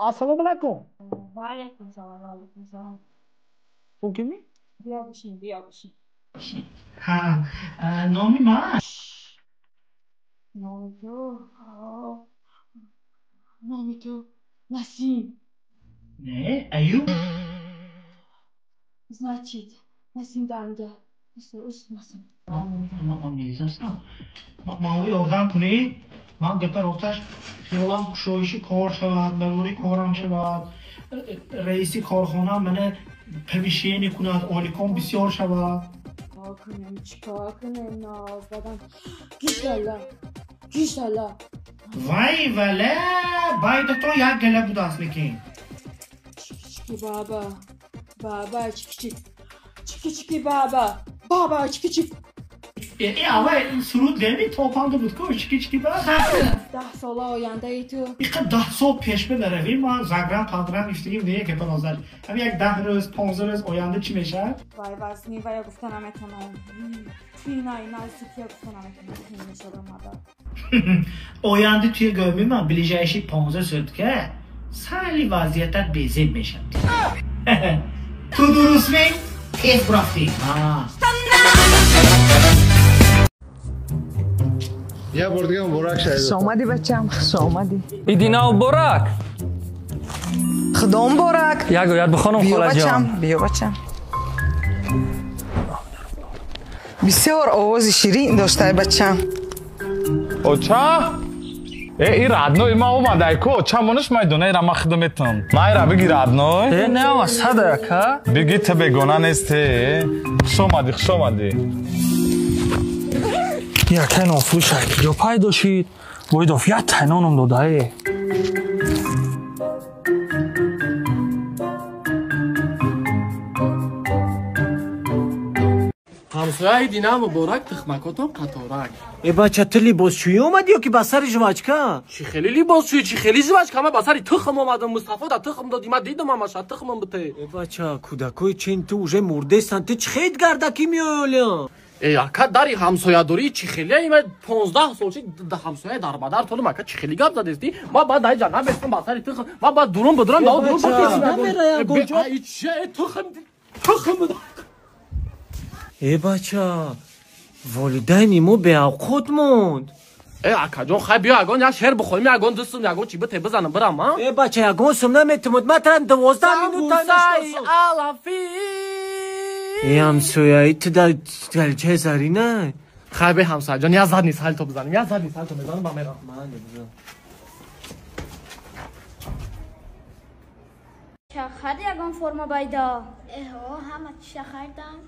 السلام علیکم. و علیکم سلام. علیکم سلام. او کی می؟ بیا بشین. ها نامی من. نامی تو نسیم. نه ایوب. Значит, Nasim Danda. Nasıl? من نیستم. ما یادم کنی من گفتم راستش خیالم شویشی کار شود ضروری کارم شود رئیسی کارخانه من پویشینی کند آلیکام بسیار شود چیکار کنم ناز بدم گیشالا وای وله باید تو یک گله بود است لیکن چیکی بابا چیکی بابا چیکی اول سرود گمی توپانده بود که چیکی بابا 10 سال آینده ای تو اینقدر 10 سال پیش برویم ما زگرم پندرم میشتیم دیگه که پنازر همین یک 10 روز 15 روز آینده چی میشه؟ وای وزنی وای گفتنم اتنم اینا سیکیا گفتنم اتنم میشه به آینده توی گمی من بلیجایشی 15 سال که سالی وضعیتت بیزید میشه تو درست می؟ تیز برافتی یه بار دیگه مبارک شد. سامدی بچم سامدی ایدینا مبارک خدا مبارک یک گوید بخونم خاله جان بیا بچم بسیار آواز شیرین داشته بچم اوچا این رادنوی ما اومده کو چمونش میدونه را ما خدمتم مایرا بگی رادنوی نه ما صدق بگی تو بگونه نیستی خوش اومدی یا تنو فروشک جو پیدا شید باید افیت تنانم داده همسایه دینا مبارک تخمکاتم قطارک ای بچه تو لباسشویی اومدی یا که بسر جوچکا؟ چی خیلی لباسشویی چی خیلی جوچکا من بسر تخم اومدم مصطفی دا تخم دادی من دیدم همش تخمم بته ای بچه کودکای چین تو اوژه مرده سن تو چی خیلی گردکی میالی؟ ای اکا داری همسایه داری چی خیلی ایمه 15 سال چی همسایه در بدر تو مکا چی خیلی گپ زدستی ما بعد دای جناب بستم بسر تخم ما بعد درون بدرم دا درون بکشم ای چه تخم ای بچه والدینی مو به اوقات موند ای اکا جون خواهی بیا اگان یک شهر بخوریم اگان دستم اگان چی بته بزنم برم ها ای بچه اگان سم نمیتمود من ترم 12 مینوت ای همسایه ای تو در چه زری نه خواهی به همسایه جان یه زد نیست حال تو بزنیم یه زد نیست حال تو بزنیم با میرم شخر یگان فرما بایدا ایها همه شخر دم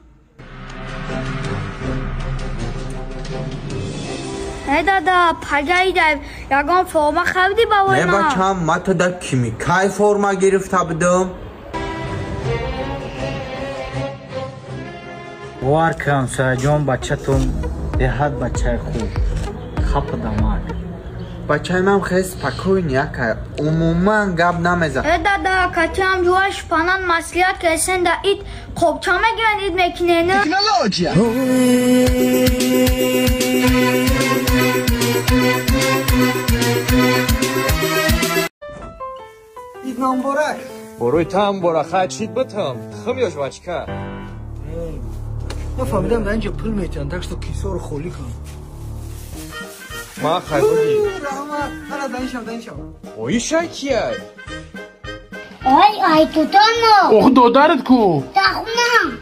ای دادا پگایی در یگان فرما خودی باوی ما نه بچم ما تا در کیمیکای فرما گرفته بودم وار کن ساجون بچه تون دهد بچه خوب خب داماد بچه من خیلی پکوی نیکه عموما گب نمیزن ای دادا کتی هم جواش پانان مسئولیت که اسن دا اید خوب چا مگیرن اید مکنه نه تکنولوژیا اید نام برک بروی تام برخه چید بتم خمیاش بچکه من فهمیدم در اینجا پول میتونن دکستو کیسه رو خولی کن ما خیلی بگی رحمت دانشم اوی شکیه ای توتانو اوه دادرت کو تخمم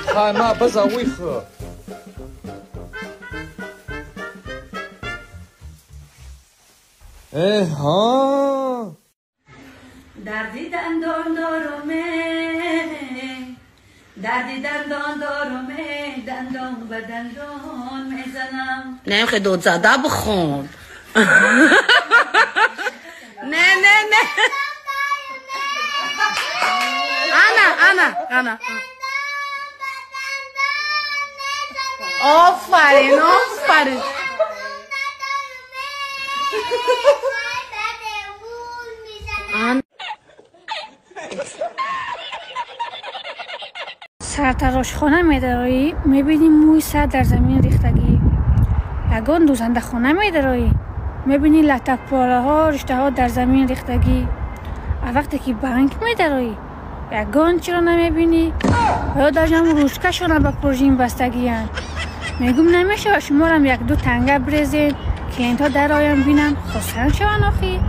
خواهی ما بزاوی خو ها دردی دندان دارومه دندان به دندان میزنم نه خیلی دود زده بخون نه انا آفرین سرتراش خانه میداری میبینی موی سر در زمین ریختگی یگان دوزنده خانه میداری میبینی لطک پاره ها رشته ها در زمین ریختگی وقتی که بانک میداری یگان چرا نمیبینی؟ یا در جمع روشکشون به پروژین بستگی هن. میگم نمیشه شما هم یک دو تنگه بریزین که اینتا در آیم بینن خسرن شوان آخی.